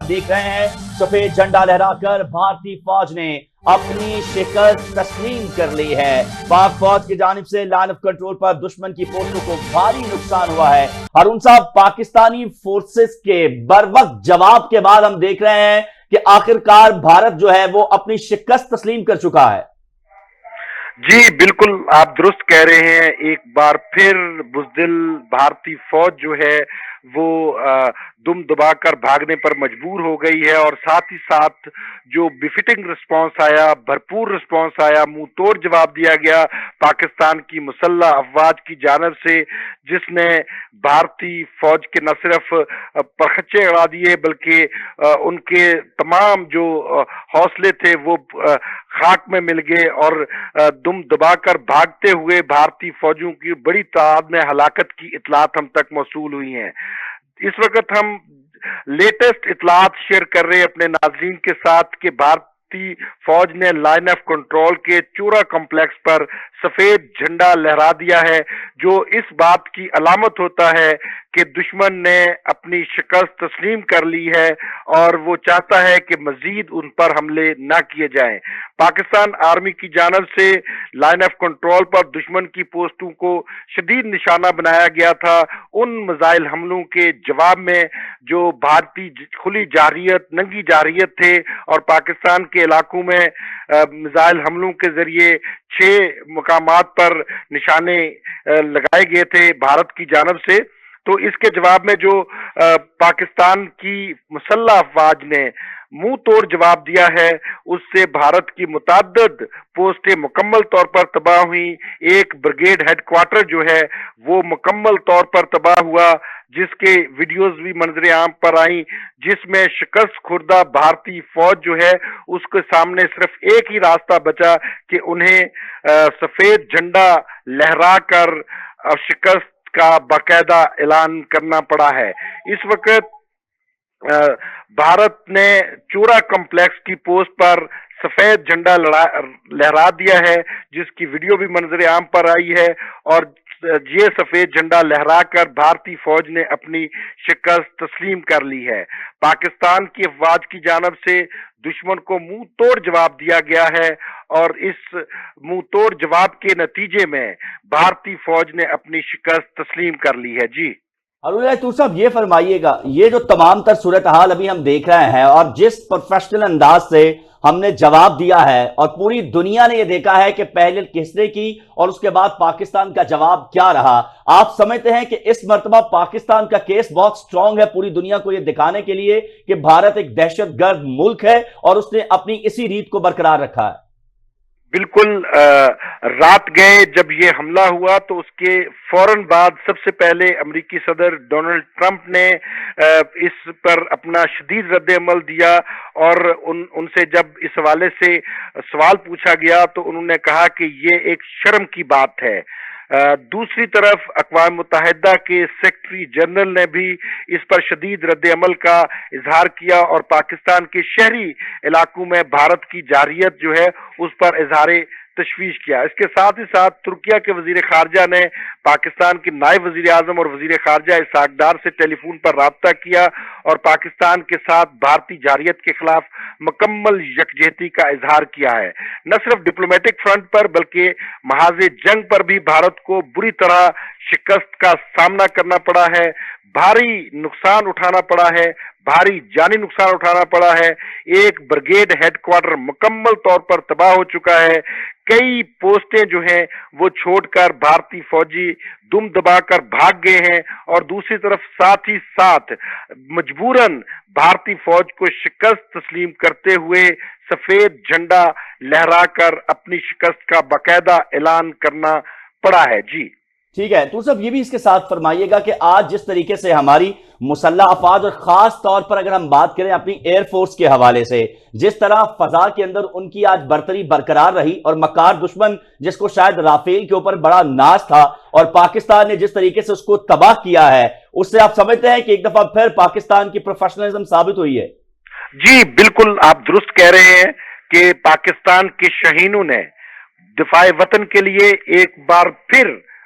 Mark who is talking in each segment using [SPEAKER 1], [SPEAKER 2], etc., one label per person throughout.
[SPEAKER 1] دیکھ رہے ہیں سفید جھنڈا لہرا کر بھارتی فوج نے اپنی شکست تسلیم کر لی ہے۔ پاک فوج کی جانب سے لائن آف کنٹرول پر دشمن کی فورسوں کو بھاری نقصان ہوا ہے۔ ہارون صاحب، پاکستانی فورسز کے بروقت جواب کے بعد ہم دیکھ رہے ہیں کہ آخرکار بھارت جو ہے وہ اپنی شکست تسلیم کر چکا ہے۔
[SPEAKER 2] جی بالکل آپ درست کہہ رہے ہیں، ایک بار پھر بزدل بھارتی فوج جو ہے وہ دم دبا کر بھاگنے پر مجبور ہو گئی ہے، اور ساتھ ہی ساتھ جو بفٹنگ رسپانس آیا، بھرپور رسپانس آیا، منہ توڑ جواب دیا گیا پاکستان کی مسلح افواج کی جانب سے، جس نے بھارتی فوج کے نہ صرف پرخچے اڑا دیے بلکہ ان کے تمام جو حوصلے تھے وہ خاک میں مل گئے، اور دم دبا کر بھاگتے ہوئے بھارتی فوجوں کی بڑی تعداد میں ہلاکت کی اطلاعات ہم تک موصول ہوئی ہیں۔ اس وقت ہم لیٹسٹ اطلاعات شیئر کر رہے ہیں اپنے ناظرین کے ساتھ کہ بھارتی فوج نے لائن آف کنٹرول کے چورا کمپلیکس پر سفید جھنڈا لہرا دیا ہے، جو اس بات کی علامت ہوتا ہے کہ دشمن نے اپنی شکست تسلیم کر لی ہے اور وہ چاہتا ہے کہ مزید ان پر حملے نہ کیے جائیں۔ پاکستان آرمی کی جانب سے لائن آف کنٹرول پر دشمن کی پوسٹوں کو شدید نشانہ بنایا گیا تھا۔ ان میزائل حملوں کے جواب میں جو بھارتی کھلی جارحیت، ننگی جارحیت تھے، اور پاکستان کے علاقوں میں میزائل حملوں کے ذریعے 6 مقامات پر نشانے لگائے گئے تھے بھارت کی جانب سے، تو اس کے جواب میں جو پاکستان کی مسلح افواج نے منہ توڑ جواب دیا ہے، اس سے بھارت کی متعدد پوسٹیں مکمل طور پر تباہ ہوئیں۔ ایک بریگیڈ ہیڈ کوارٹر جو ہے وہ مکمل طور پر تباہ ہوا، جس کے ویڈیوز بھی منظر عام پر آئیں، جس میں شکست خوردہ بھارتی فوج جو ہے اس کے سامنے صرف ایک ہی راستہ بچا کہ انہیں سفید جھنڈا لہرا کر شکست کا باقاعدہ اعلان کرنا پڑا ہے۔ اس وقت بھارت نے چورا کمپلیکس کی پوسٹ پر سفید جھنڈا لہرا دیا ہے، جس کی ویڈیو بھی منظر عام پر آئی ہے، اور یہ سفید جھنڈا لہرا کر بھارتی فوج نے اپنی شکست تسلیم کر لی ہے۔ پاکستان کی افواج کی جانب سے دشمن کو منہ توڑ جواب دیا گیا ہے، اور اس منہ توڑ جواب کے نتیجے میں بھارتی فوج نے اپنی شکست تسلیم کر لی ہے۔ جی
[SPEAKER 1] ہارون صاحب، یہ فرمائیے گا، یہ جو تمام تر صورتحال ابھی ہم دیکھ رہے ہیں اور جس پروفیشنل انداز سے ہم نے جواب دیا ہے، اور پوری دنیا نے یہ دیکھا ہے کہ پہلے کس نے کی اور اس کے بعد پاکستان کا جواب کیا رہا، آپ سمجھتے ہیں کہ اس مرتبہ پاکستان کا کیس بہت سٹرونگ ہے پوری دنیا کو یہ دکھانے کے لیے کہ بھارت ایک دہشت گرد ملک ہے اور اس نے اپنی اسی ریت کو برقرار رکھا ہے؟
[SPEAKER 2] بالکل، رات گئے جب یہ حملہ ہوا تو اس کے فوراً بعد سب سے پہلے امریکی صدر ڈونلڈ ٹرمپ نے اس پر اپنا شدید رد عمل دیا، اور ان سے جب اس حوالے سے سوال پوچھا گیا تو انہوں نے کہا کہ یہ ایک شرم کی بات ہے۔ دوسری طرف اقوام متحدہ کے سیکرٹری جنرل نے بھی اس پر شدید رد عمل کا اظہار کیا، اور پاکستان کے شہری علاقوں میں بھارت کی جارحیت جو ہے اس پر اظہار تشویش کیا۔ اس کے ساتھ ہی ساتھ ترکیہ کے وزیر خارجہ نے پاکستان کے نائب وزیر اعظم اور وزیر خارجہ اسحاق ڈار سے ٹیلی فون پر رابطہ کیا، اور پاکستان کے ساتھ بھارتی جارحیت کے خلاف مکمل یکجہتی کا اظہار کیا ہے۔ نہ صرف ڈپلومیٹک فرنٹ پر بلکہ محاذ جنگ پر بھی بھارت کو بری طرح شکست کا سامنا کرنا پڑا ہے، بھاری نقصان اٹھانا پڑا ہے، بھاری جانی نقصان اٹھانا پڑا ہے۔ ایک بریگیڈ ہیڈ کوارٹر مکمل طور پر تباہ ہو چکا ہے، کئی پوسٹیں جو ہیں وہ چھوڑ کر بھارتی فوجی دم دبا کر بھاگ گئے ہیں، اور دوسری طرف ساتھ ہی ساتھ مجبوراً بھارتی فوج کو شکست تسلیم کرتے ہوئے سفید جھنڈا لہرا کر اپنی شکست کا باقاعدہ اعلان کرنا پڑا ہے۔ جی
[SPEAKER 1] ٹھیک ہے، تو صاحب یہ بھی اس کے ساتھ فرمائیے گا کہ آج جس طریقے سے ہماری مسلح افواج، اور خاص طور پر اگر ہم بات کریں اپنی ایئر فورس کے حوالے سے، جس طرح فضا کے اندر ان کی آج برتری برقرار رہی، اور مکار دشمن جس کو شاید رافیل کے اوپر بڑا ناز تھا اور پاکستان نے جس طریقے سے اس کو تباہ کیا ہے، اس سے آپ سمجھتے ہیں کہ ایک دفعہ پھر پاکستان کی پروفیشنلزم ثابت ہوئی ہے؟
[SPEAKER 2] جی بالکل آپ درست کہہ رہے ہیں کہ پاکستان کے شہینوں نے دفاع وطن کے لیے ایک بار پھر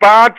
[SPEAKER 2] 5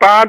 [SPEAKER 2] 5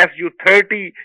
[SPEAKER 2] Su-30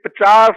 [SPEAKER 2] 50